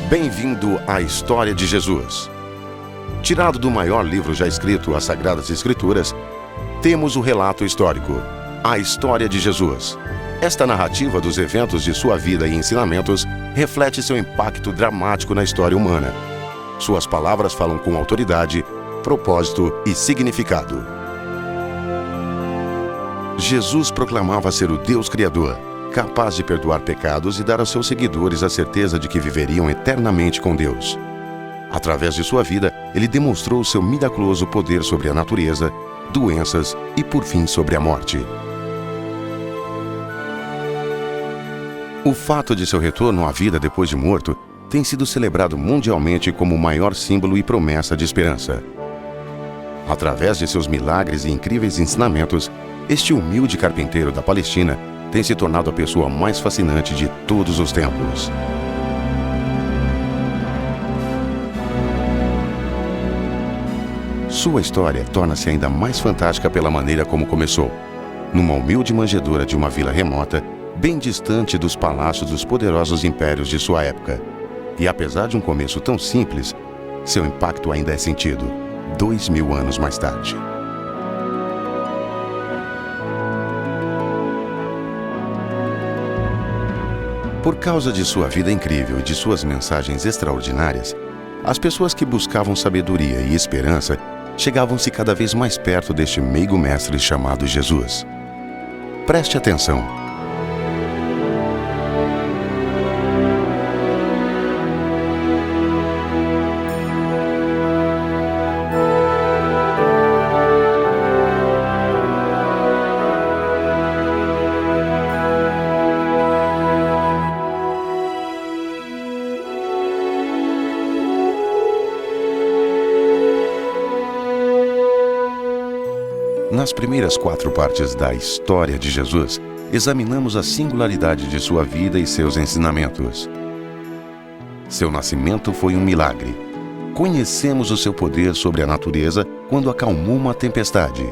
Bem-vindo à História de Jesus. Tirado do maior livro já escrito, as Sagradas Escrituras, temos o relato histórico, a história de Jesus. Esta narrativa dos eventos de sua vida e ensinamentos reflete seu impacto dramático na história humana. Suas palavras falam com autoridade, propósito e significado. Jesus proclamava ser o Deus Criador, capaz de perdoar pecados e dar aos seus seguidores a certeza de que viveriam eternamente com Deus. Através de sua vida, ele demonstrou seu miraculoso poder sobre a natureza, doenças e, por fim, sobre a morte. O fato de seu retorno à vida depois de morto tem sido celebrado mundialmente como o maior símbolo e promessa de esperança. Através de seus milagres e incríveis ensinamentos, este humilde carpinteiro da Palestina tem se tornado a pessoa mais fascinante de todos os tempos. Sua história torna-se ainda mais fantástica pela maneira como começou, numa humilde manjedoura de uma vila remota, bem distante dos palácios dos poderosos impérios de sua época. E apesar de um começo tão simples, seu impacto ainda é sentido, 2000 anos mais tarde. Por causa de sua vida incrível e de suas mensagens extraordinárias, as pessoas que buscavam sabedoria e esperança chegavam-se cada vez mais perto deste meigo mestre chamado Jesus. Preste atenção. Nas primeiras 4 partes da história de Jesus, examinamos a singularidade de sua vida e seus ensinamentos. Seu nascimento foi um milagre. Conhecemos o seu poder sobre a natureza quando acalmou uma tempestade.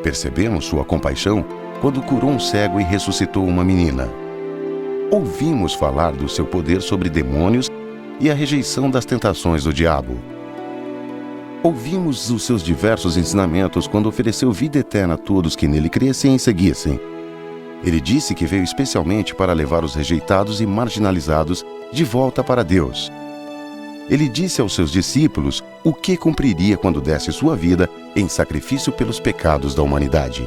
Percebemos sua compaixão quando curou um cego e ressuscitou uma menina. Ouvimos falar do seu poder sobre demônios e a rejeição das tentações do diabo. Ouvimos os seus diversos ensinamentos quando ofereceu vida eterna a todos que nele crescem e seguissem. Ele disse que veio especialmente para levar os rejeitados e marginalizados de volta para Deus. Ele disse aos seus discípulos o que cumpriria quando desse sua vida em sacrifício pelos pecados da humanidade.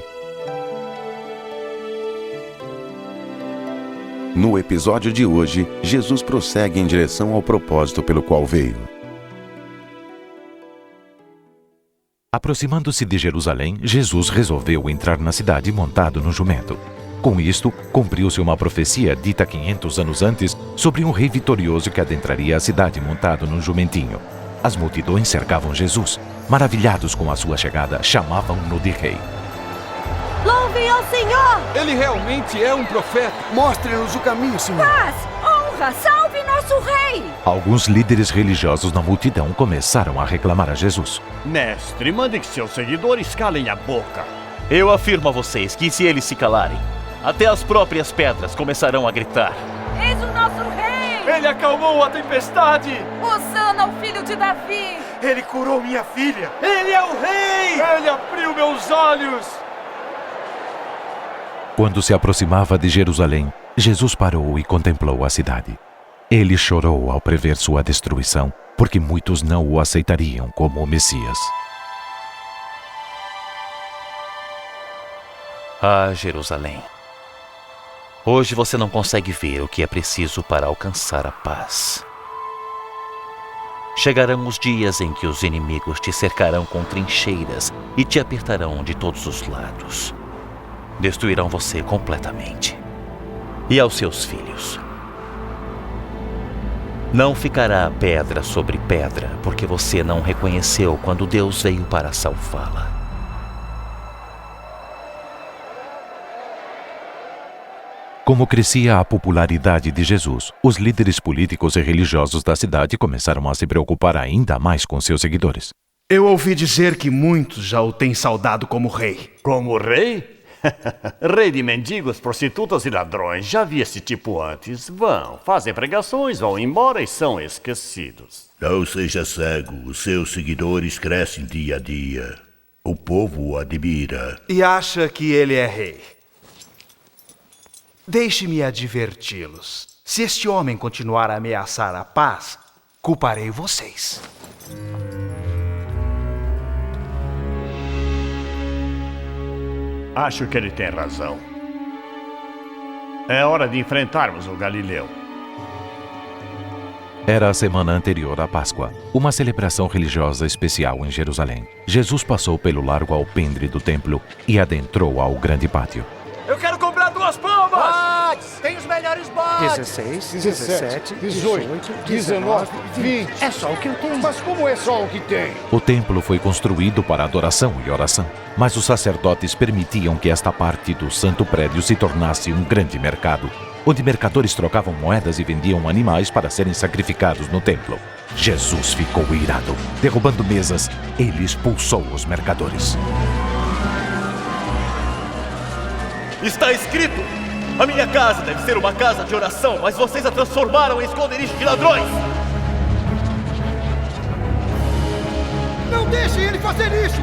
No episódio de hoje, Jesus prossegue em direção ao propósito pelo qual veio. Aproximando-se de Jerusalém, Jesus resolveu entrar na cidade montado no jumento. Com isto, cumpriu-se uma profecia dita 500 anos antes sobre um rei vitorioso que adentraria a cidade montado num jumentinho. As multidões cercavam Jesus. Maravilhados com a sua chegada, chamavam-no de rei. Louve ao Senhor! Ele realmente é um profeta. Mostre-nos o caminho, Senhor. Paz, honra, salve nosso rei! Alguns líderes religiosos na multidão começaram a reclamar a Jesus. Mestre, mande que seus seguidores calem a boca. Eu afirmo a vocês que se eles se calarem, até as próprias pedras começarão a gritar. Eis o nosso rei! Ele acalmou a tempestade. Hosana ao filho de Davi! Ele curou minha filha. Ele é o rei. Ele abriu meus olhos. Quando se aproximava de Jerusalém, Jesus parou e contemplou a cidade. Ele chorou ao prever sua destruição, porque muitos não o aceitariam como o Messias. Ah, Jerusalém. Hoje você não consegue ver o que é preciso para alcançar a paz. Chegarão os dias em que os inimigos te cercarão com trincheiras e te apertarão de todos os lados. Destruirão você completamente. E aos seus filhos. Não ficará pedra sobre pedra, porque você não reconheceu quando Deus veio para salvá-la. Como crescia a popularidade de Jesus, os líderes políticos e religiosos da cidade começaram a se preocupar ainda mais com seus seguidores. Eu ouvi dizer que muitos já o têm saudado como rei. Como rei? Rei de mendigos, prostitutas e ladrões. Já vi esse tipo antes. Vão, fazem pregações, vão embora e são esquecidos. Não seja cego. Os seus seguidores crescem dia a dia. O povo o admira. E acha que ele é rei. Deixe-me adverti-los. Se este homem continuar a ameaçar a paz, culparei vocês. Acho que ele tem razão. É hora de enfrentarmos o Galileu. Era a semana anterior à Páscoa, uma celebração religiosa especial em Jerusalém. Jesus passou pelo largo alpendre do templo e adentrou ao grande pátio. Eu quero comprar 2 pombas! Tem os melhores bodes! 16, 17, 18, 19, 20. É só o que eu tenho. Mas como é só o que tem? O templo foi construído para adoração e oração, mas os sacerdotes permitiam que esta parte do santo prédio se tornasse um grande mercado, onde mercadores trocavam moedas e vendiam animais para serem sacrificados no templo. Jesus ficou irado. Derrubando mesas, ele expulsou os mercadores. Está escrito: a minha casa deve ser uma casa de oração, mas vocês a transformaram em esconderijo de ladrões. Não deixem ele fazer isso!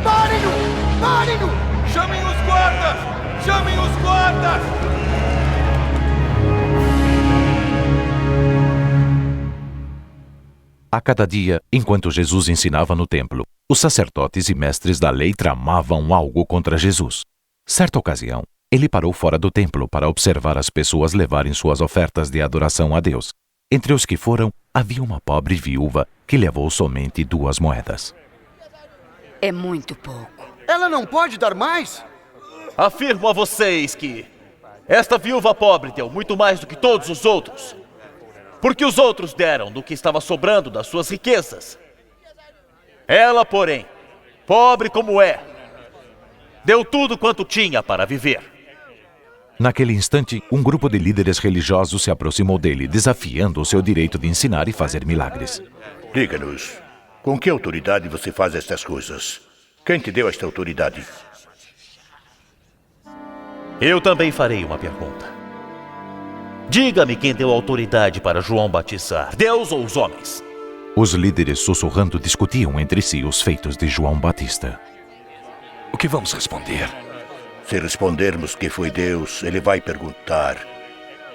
Parem-no! Parem-no! Chamem os guardas! Chamem os guardas! A cada dia, enquanto Jesus ensinava no templo, os sacerdotes e mestres da lei tramavam algo contra Jesus. Certa ocasião, ele parou fora do templo para observar as pessoas levarem suas ofertas de adoração a Deus. Entre os que foram, havia uma pobre viúva que levou somente 2 moedas. É muito pouco. Ela não pode dar mais? Afirmo a vocês que esta viúva pobre deu muito mais do que todos os outros, porque os outros deram do que estava sobrando das suas riquezas. Ela, porém, pobre como é, deu tudo quanto tinha para viver. Naquele instante, um grupo de líderes religiosos se aproximou dele, desafiando o seu direito de ensinar e fazer milagres. Diga-nos, com que autoridade você faz estas coisas? Quem te deu esta autoridade? Eu também farei uma pergunta. Diga-me quem deu autoridade para João batizar, Deus ou os homens? Os líderes sussurrando discutiam entre si os feitos de João Batista. O que vamos responder? Se respondermos que foi Deus, ele vai perguntar: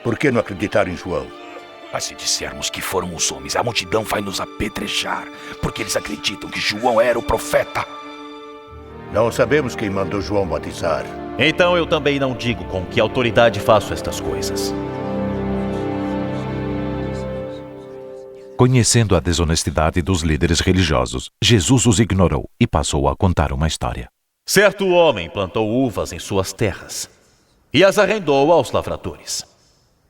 por que não acreditar em João? Mas se dissermos que foram os homens, a multidão vai nos apedrejar, porque eles acreditam que João era o profeta. Não sabemos quem mandou João batizar. Então eu também não digo com que autoridade faço estas coisas. Conhecendo a desonestidade dos líderes religiosos, Jesus os ignorou e passou a contar uma história. Certo homem plantou uvas em suas terras e as arrendou aos lavradores.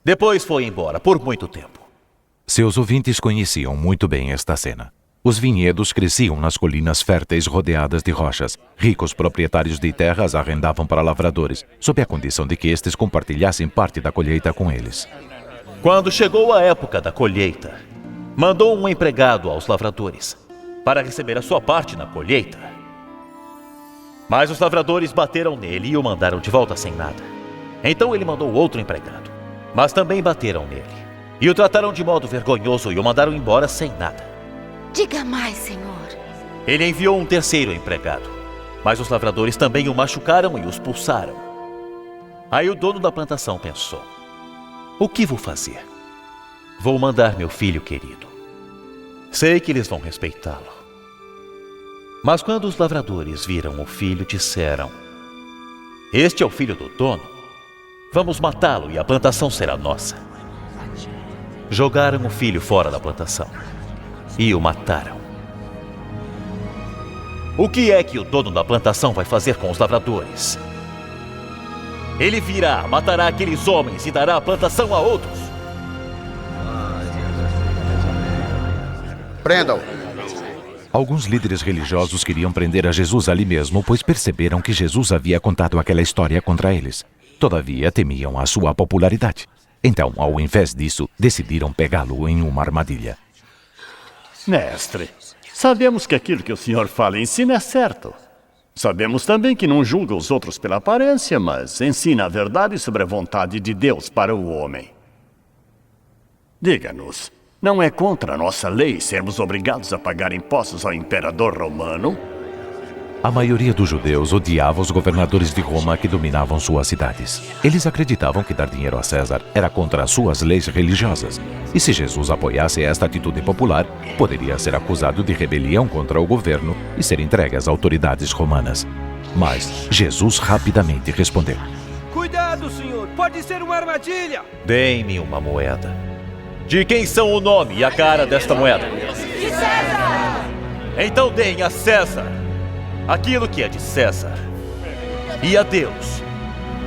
Depois foi embora por muito tempo. Seus ouvintes conheciam muito bem esta cena. Os vinhedos cresciam nas colinas férteis rodeadas de rochas. Ricos proprietários de terras arrendavam para lavradores, sob a condição de que estes compartilhassem parte da colheita com eles. Quando chegou a época da colheita, mandou um empregado aos lavradores para receber a sua parte na colheita. Mas os lavradores bateram nele e o mandaram de volta sem nada. Então ele mandou outro empregado, mas também bateram nele e o trataram de modo vergonhoso e o mandaram embora sem nada. Diga mais, Senhor. Ele enviou um terceiro empregado, mas os lavradores também o machucaram e os expulsaram. Aí o dono da plantação pensou: o que vou fazer? Vou mandar meu filho querido. Sei que eles vão respeitá-lo. Mas quando os lavradores viram o filho, disseram: este é o filho do dono. Vamos matá-lo e a plantação será nossa. Jogaram o filho fora da plantação e o mataram. O que é que o dono da plantação vai fazer com os lavradores? Ele virá, matará aqueles homens e dará a plantação a outros. Prendam! Alguns líderes religiosos queriam prender a Jesus ali mesmo, pois perceberam que Jesus havia contado aquela história contra eles. Todavia, temiam a sua popularidade. Então, ao invés disso, decidiram pegá-lo em uma armadilha. Mestre, sabemos que aquilo que o senhor fala e ensina é certo. Sabemos também que não julga os outros pela aparência, mas ensina a verdade sobre a vontade de Deus para o homem. Diga-nos, não é contra a nossa lei sermos obrigados a pagar impostos ao imperador romano? A maioria dos judeus odiava os governadores de Roma que dominavam suas cidades. Eles acreditavam que dar dinheiro a César era contra as suas leis religiosas. E se Jesus apoiasse esta atitude popular, poderia ser acusado de rebelião contra o governo e ser entregue às autoridades romanas. Mas Jesus rapidamente respondeu: Cuidado, senhor! Pode ser uma armadilha! Dê-me uma moeda. De quem são o nome e a cara desta moeda? De César! Então deem a César aquilo que é de César, e a Deus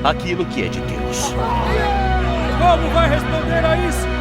aquilo que é de Deus. Como vai responder a isso?